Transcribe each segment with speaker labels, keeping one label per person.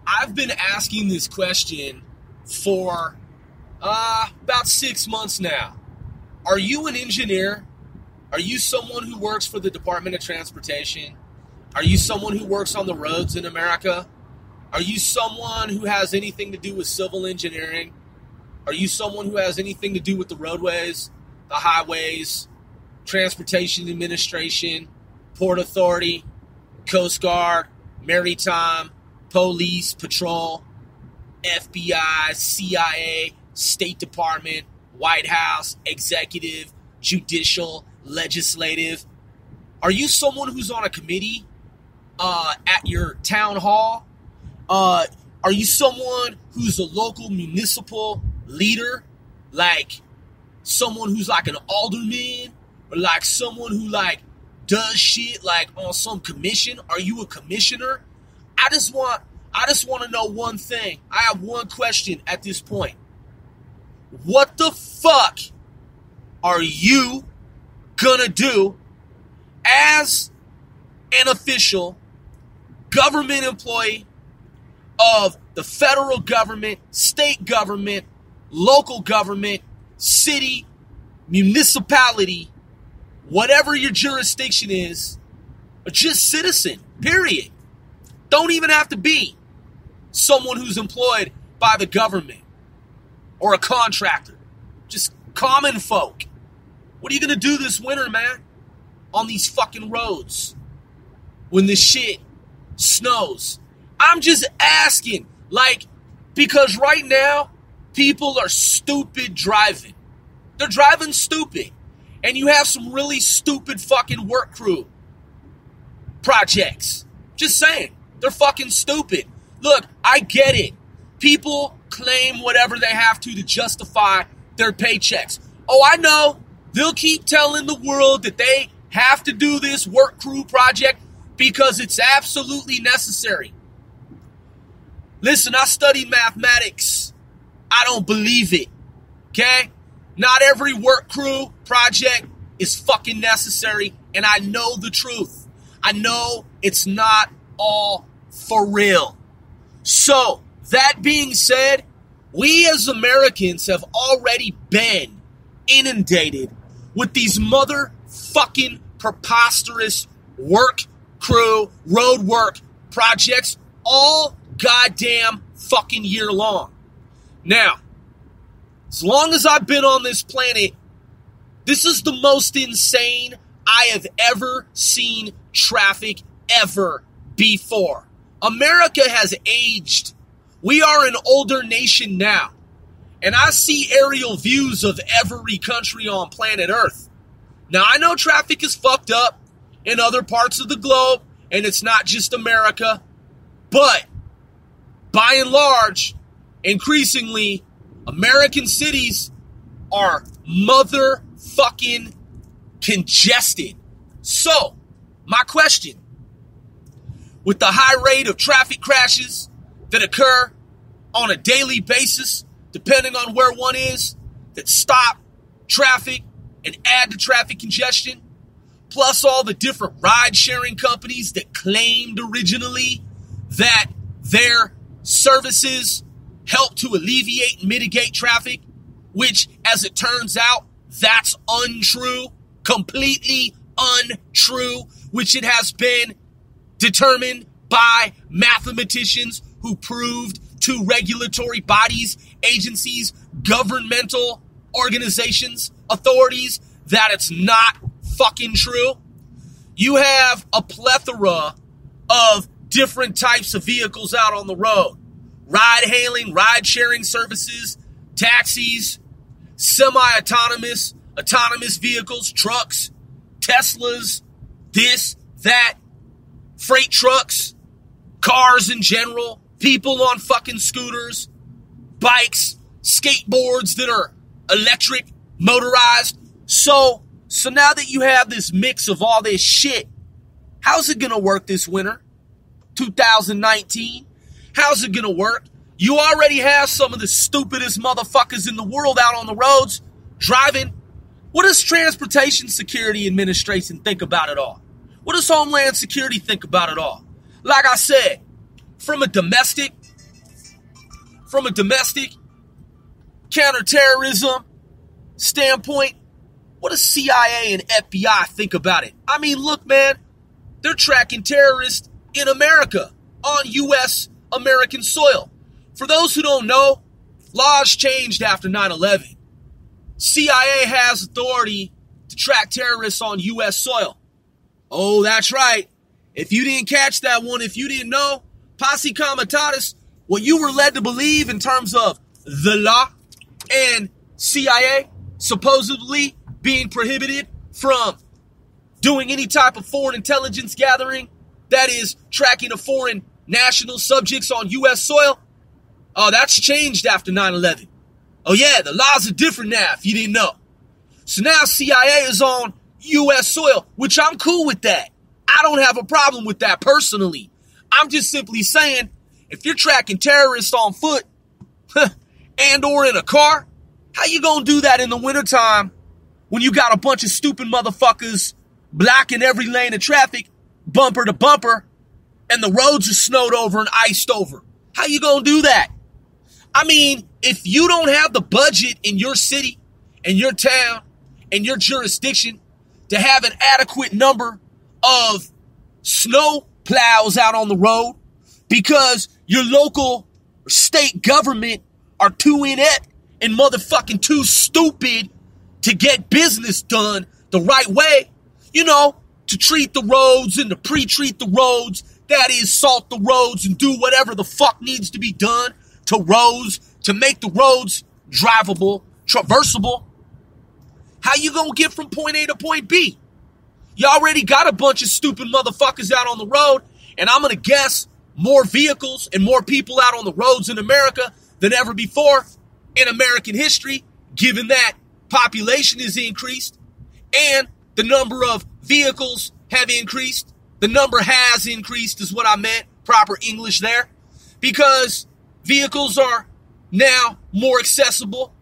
Speaker 1: I've been asking this question for about 6 months now. Are you an engineer? Are you someone who works for the Department of Transportation? Are you someone who works on the roads in America? Are you someone who has anything to do with civil engineering? Are you someone who has anything to do with the roadways, the highways, Transportation Administration, Port Authority, Coast Guard, Maritime, Police, Patrol, FBI, CIA, State Department, White House, Executive, Judicial, Legislative? Are you someone who's on a committee at your town hall? Are you someone who's a local municipal leader? Like someone who's like an alderman? Or like someone who like does shit like on some commission? Are you a commissioner? I just want to know one thing. I have one question at this point. What the fuck are you gonna do as an official government employee of the federal government, state government, local government, city, municipality, whatever your jurisdiction is, or just citizen, period? Don't even have to be someone who's employed by the government or a contractor. Just common folk. What are you going to do this winter, man? On these fucking roads when the shit snows? I'm just asking, like, because right now people are stupid driving. They're driving stupid. And you have some really stupid fucking work crew projects. Just saying. They're fucking stupid. Look, I get it. People claim whatever they have to justify their paychecks. Oh, I know. They'll keep telling the world that they have to do this work crew project because it's absolutely necessary. Listen, I studied mathematics. I don't believe it. Okay? Not every work crew project is fucking necessary, and I know the truth. I know it's not all for real. So, that being said, we as Americans have already been inundated with these motherfucking preposterous work crew, road work projects all goddamn fucking year long. Now, as long as I've been on this planet, this is the most insane I have ever seen traffic ever before. America has aged. We are an older nation now. And I see aerial views of every country on planet Earth. Now, I know traffic is fucked up in other parts of the globe, and it's not just America. But, by and large, increasingly, American cities are motherfucking congested. So, my question, with the high rate of traffic crashes that occur on a daily basis, depending on where one is, that stop traffic and add to traffic congestion, plus all the different ride-sharing companies that claimed originally that their services help to alleviate and mitigate traffic, which, as it turns out, that's untrue, completely untrue, which it has been determined by mathematicians who proved to regulatory bodies, agencies, governmental organizations, authorities, that it's not fucking true. You have a plethora of different types of vehicles out on the road. Ride-hailing, ride-sharing services, taxis, semi-autonomous, autonomous vehicles, trucks, Teslas, this, that, freight trucks, cars in general, people on fucking scooters, bikes, skateboards that are electric, motorized. So now that you have this mix of all this shit, how's it gonna work this winter? 2019? How's it gonna work? You already have some of the stupidest motherfuckers in the world out on the roads driving. What does Transportation Security Administration think about it all? What does Homeland Security think about it all? Like I said, from a domestic from a domestic counterterrorism standpoint, what does CIA and FBI think about it? I mean, look, man, they're tracking terrorists in America on U.S. American soil. For those who don't know, laws changed after 9/11. CIA has authority to track terrorists on U.S. soil. Oh, that's right. If you didn't catch that one, if you didn't know, posse comitatus, what you were led to believe in terms of the law and CIA supposedly being prohibited from doing any type of foreign intelligence gathering, that is, tracking of foreign national subjects on U.S. soil. Oh, that's changed after 9/11. Oh, yeah, the laws are different now, if you didn't know. So now CIA is on U.S. soil, which I'm cool with that. I don't have a problem with that personally. I'm just simply saying, if you're tracking terrorists on foot and or in a car, how you gonna do that in the wintertime when you got a bunch of stupid motherfuckers blocking every lane of traffic, bumper to bumper, and the roads are snowed over and iced over? How you gonna do that? I mean, if you don't have the budget in your city, in your town, in your jurisdiction to have an adequate number of snow plows out on the road because your local or state government are too inept and motherfucking too stupid to get business done the right way, you know, to treat the roads and to pre-treat the roads, that is, salt the roads and do whatever the fuck needs to be done to roads, to make the roads drivable, traversable. How you gonna get from point A to point B? You already got a bunch of stupid motherfuckers out on the road, and I'm gonna guess more vehicles and more people out on the roads in America than ever before in American history, given that population is increased and the number of vehicles have increased. The number has increased is what I meant, proper English there, because vehicles are now more accessible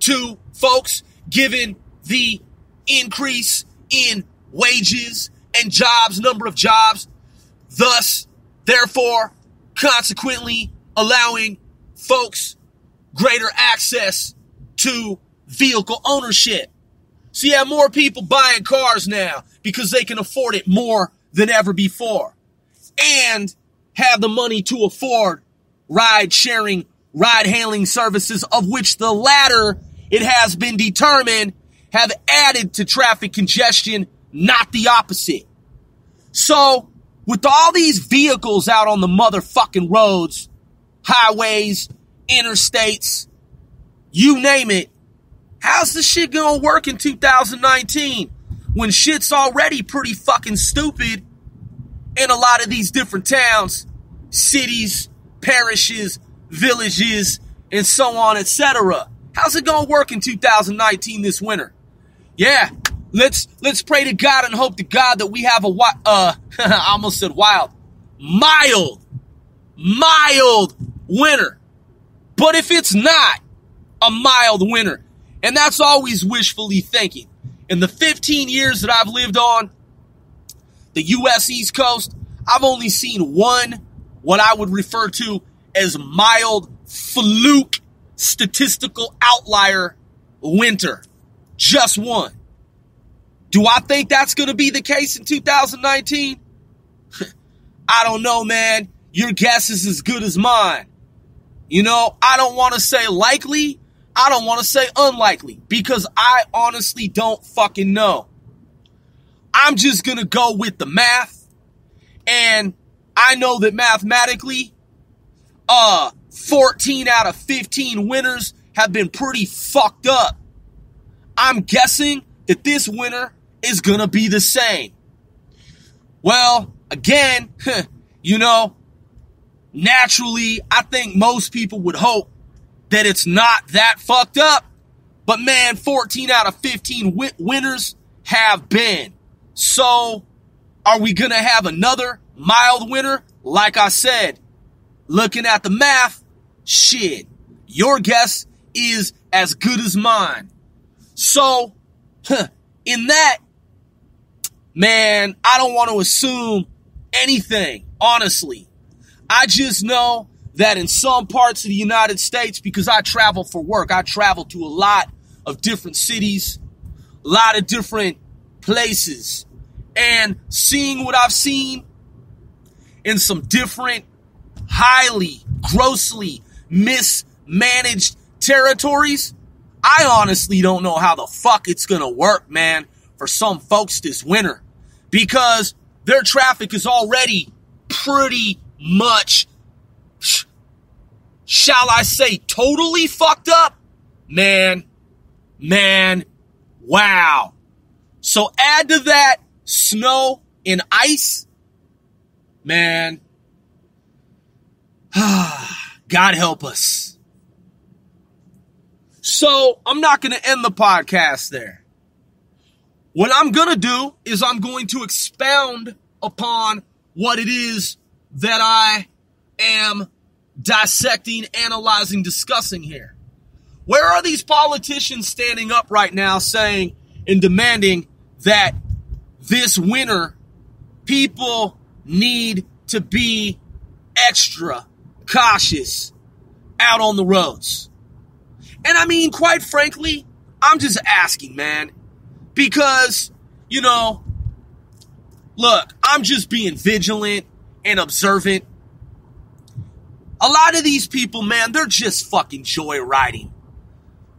Speaker 1: to folks given the increase in wages and jobs, number of jobs, thus, therefore, consequently allowing folks greater access to vehicle ownership. So you have more people buying cars now because they can afford it more than ever before and have the money to afford ride-sharing, ride-hailing services, of which the latter, it has been determined, have added to traffic congestion, not the opposite. So, with all these vehicles out on the motherfucking roads, highways, interstates, you name it, how's the shit gonna work in 2019 when shit's already pretty fucking stupid in a lot of these different towns, cities, parishes, villages, and so on, etc.? How's it gonna work in 2019 this winter? Yeah, let's pray to God and hope to God that we have I almost said mild winter. But if it's not a mild winter, and that's always wishfully thinking, in the 15 years that I've lived on the U.S. East Coast, I've only seen one, what I would refer to as mild fluke statistical outlier winter. Just one. Do I think that's going to be the case in 2019? I don't know, man. Your guess is as good as mine. You know, I don't want to say likely. I don't want to say unlikely because I honestly don't fucking know. I'm just going to go with the math. And I know that mathematically, 14 out of 15 winters have been pretty fucked up. I'm guessing that this winter is going to be the same. Well, again, you know, naturally, I think most people would hope that it's not that fucked up. But man, 14 out of 15 winters have been. So, are we going to have another mild winter? Like I said, looking at the math, shit, your guess is as good as mine. So, in that, man, I don't want to assume anything, honestly. I just know that in some parts of the United States, because I travel for work, I travel to a lot of different cities, a lot of different places, and seeing what I've seen in some different, highly, grossly mismanaged territories, I honestly don't know how the fuck it's gonna work, man, for some folks this winter, because their traffic is already pretty much, shall I say, totally fucked up. Man, wow. So add to that snow and ice, man. God help us. So I'm not going to end the podcast there. What I'm going to do is I'm going to expound upon what it is that I am dissecting, analyzing, discussing here. Where are these politicians standing up right now saying and demanding that this winter people need to be extra cautious out on the roads? And I mean, quite frankly, I'm just asking, man, because, you know, look, I'm just being vigilant and observant. A lot of these people, man, they're just fucking joyriding.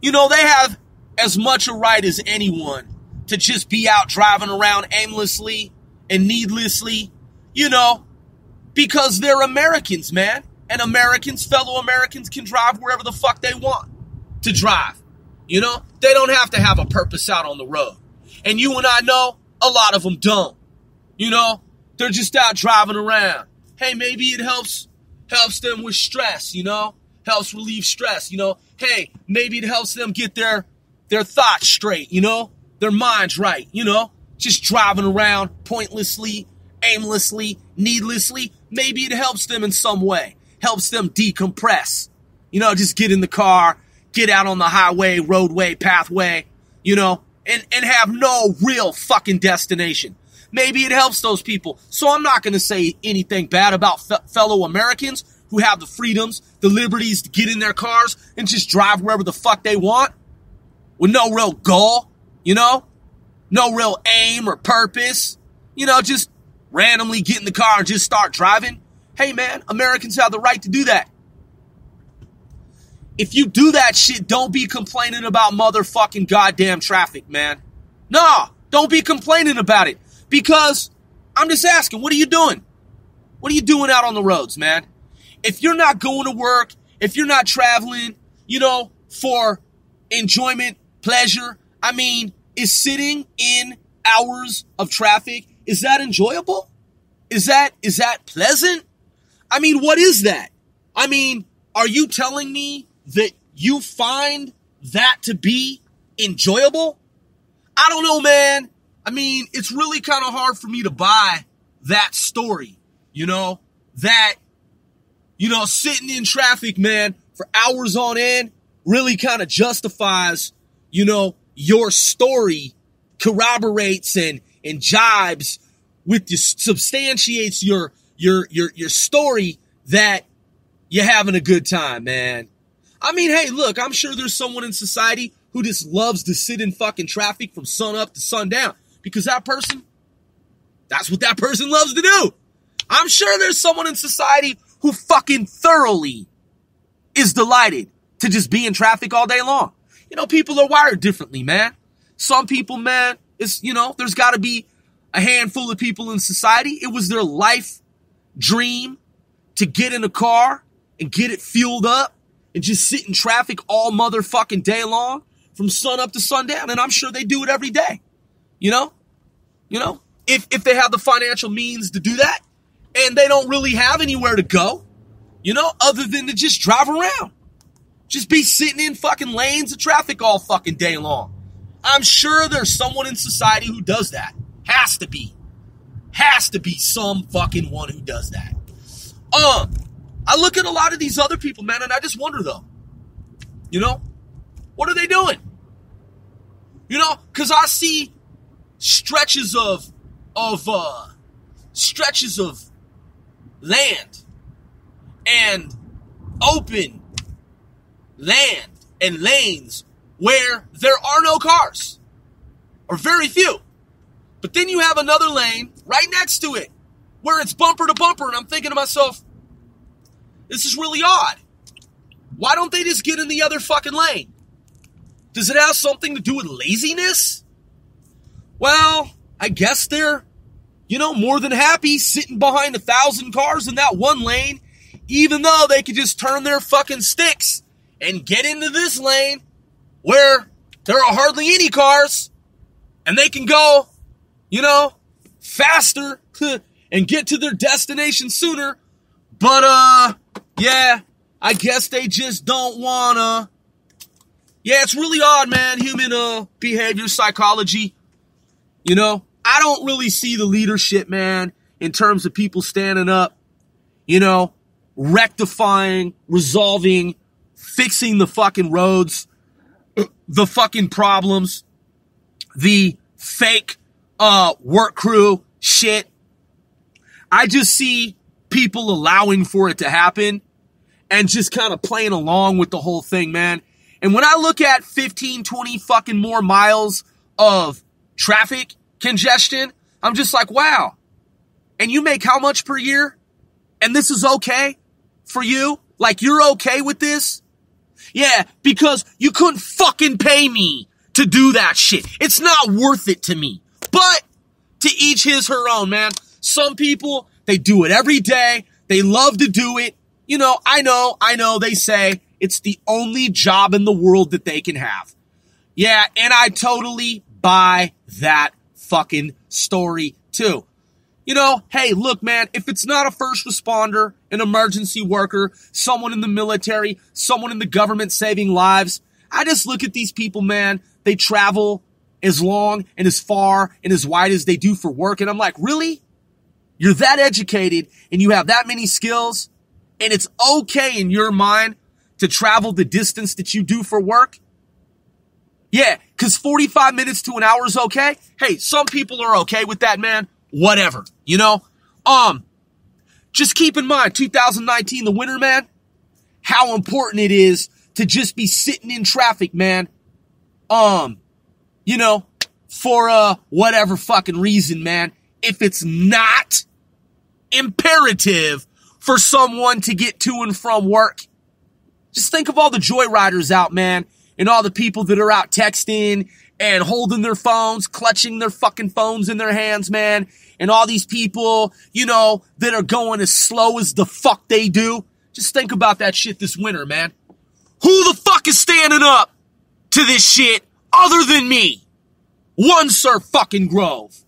Speaker 1: You know, they have as much a right as anyone to just be out driving around aimlessly and needlessly, you know, because they're Americans, man. And Americans, fellow Americans, can drive wherever the fuck they want to drive. You know, they don't have to have a purpose out on the road. And you and I know a lot of them don't. You know, they're just out driving around. Hey, maybe it helps them with stress, you know, helps relieve stress, you know. Hey, maybe it helps them get their thoughts straight, you know, their minds right, you know, just driving around pointlessly, aimlessly, needlessly. Maybe it helps them in some way, helps them decompress, you know, just get in the car, get out on the highway, roadway, pathway, you know, and have no real fucking destination. Maybe it helps those people. So I'm not going to say anything bad about fellow Americans who have the freedoms, the liberties to get in their cars and just drive wherever the fuck they want with no real goal, you know, no real aim or purpose, you know, just randomly get in the car and just start driving. Hey, man, Americans have the right to do that. If you do that shit, don't be complaining about motherfucking goddamn traffic, man. No, don't be complaining about it. Because I'm just asking, what are you doing? What are you doing out on the roads, man? If you're not going to work, if you're not traveling, you know, for enjoyment, pleasure, I mean, is sitting in hours of traffic, is that enjoyable? Is that pleasant? I mean, what is that? I mean, are you telling me that you find that to be enjoyable? I don't know, man. I mean, it's really kind of hard for me to buy that story, you know, that, you know, sitting in traffic, man, for hours on end really kind of justifies, you know, your story, corroborates and jibes with you, substantiates your story that you're having a good time, man. I mean, hey, look, I'm sure there's someone in society who just loves to sit in fucking traffic from sun up to sundown. Because that person, that's what that person loves to do. I'm sure there's someone in society who fucking thoroughly is delighted to just be in traffic all day long. You know, people are wired differently, man. Some people, man, it's, you know, there's got to be a handful of people in society. It was their life dream to get in a car and get it fueled up and just sit in traffic all motherfucking day long from sun up to sundown. And I'm sure they do it every day. You know, if they have the financial means to do that and they don't really have anywhere to go, you know, other than to just drive around, just be sitting in fucking lanes of traffic all fucking day long. I'm sure there's someone in society who does that. Has to be some fucking one who does that. I look at a lot of these other people, man, and I just wonder though, you know, what are they doing? You know, cause I see stretches of land and open land and lanes where there are no cars, or very few. But then you have another lane right next to it where it's bumper to bumper, and I'm thinking to myself, this is really odd. Why don't they just get in the other fucking lane? Does it have something to do with laziness? Well, I guess they're, more than happy sitting behind 1,000 cars in that one lane, even though they could just turn their fucking sticks and get into this lane where there are hardly any cars, and they can go, faster and get to their destination sooner. But, yeah, I guess they just don't wanna. Yeah, it's really odd, man, human behavior psychology. I don't really see the leadership, man, in terms of people standing up, rectifying, resolving, fixing the fucking roads, the fucking problems, the fake work crew shit. I just see people allowing for it to happen and just kind of playing along with the whole thing, man. And when I look at 15, 20 fucking more miles of traffic congestion, I'm just like, wow. And you make how much per year? And this is okay for you? Like, you're okay with this? Yeah, because you couldn't fucking pay me to do that shit. It's not worth it to me. But to each his, her own, man. Some people, they do it every day. They love to do it. I know, they say it's the only job in the world that they can have. Yeah, and I totally buy that fucking story too. Hey, look, man, if it's not a first responder, an emergency worker, someone in the military, someone in the government saving lives, I just look at these people, man. They travel as long and as far and as wide as they do for work. And I'm like, really? You're that educated and you have that many skills, and it's okay in your mind to travel the distance that you do for work? Yeah, because 45 minutes to an hour is okay. Hey, some people are okay with that, man. Whatever, just keep in mind, 2019, the winter, man, how important it is to just be sitting in traffic, man. For whatever fucking reason, man. If it's not imperative for someone to get to and from work. Just think of all the joyriders out, man, and all the people that are out texting and holding their phones, clutching their fucking phones in their hands, man, and all these people, that are going as slow as the fuck they do. Just think about that shit this winter, man. Who the fuck is standing up to this shit other than me? One Sir fucking Grove.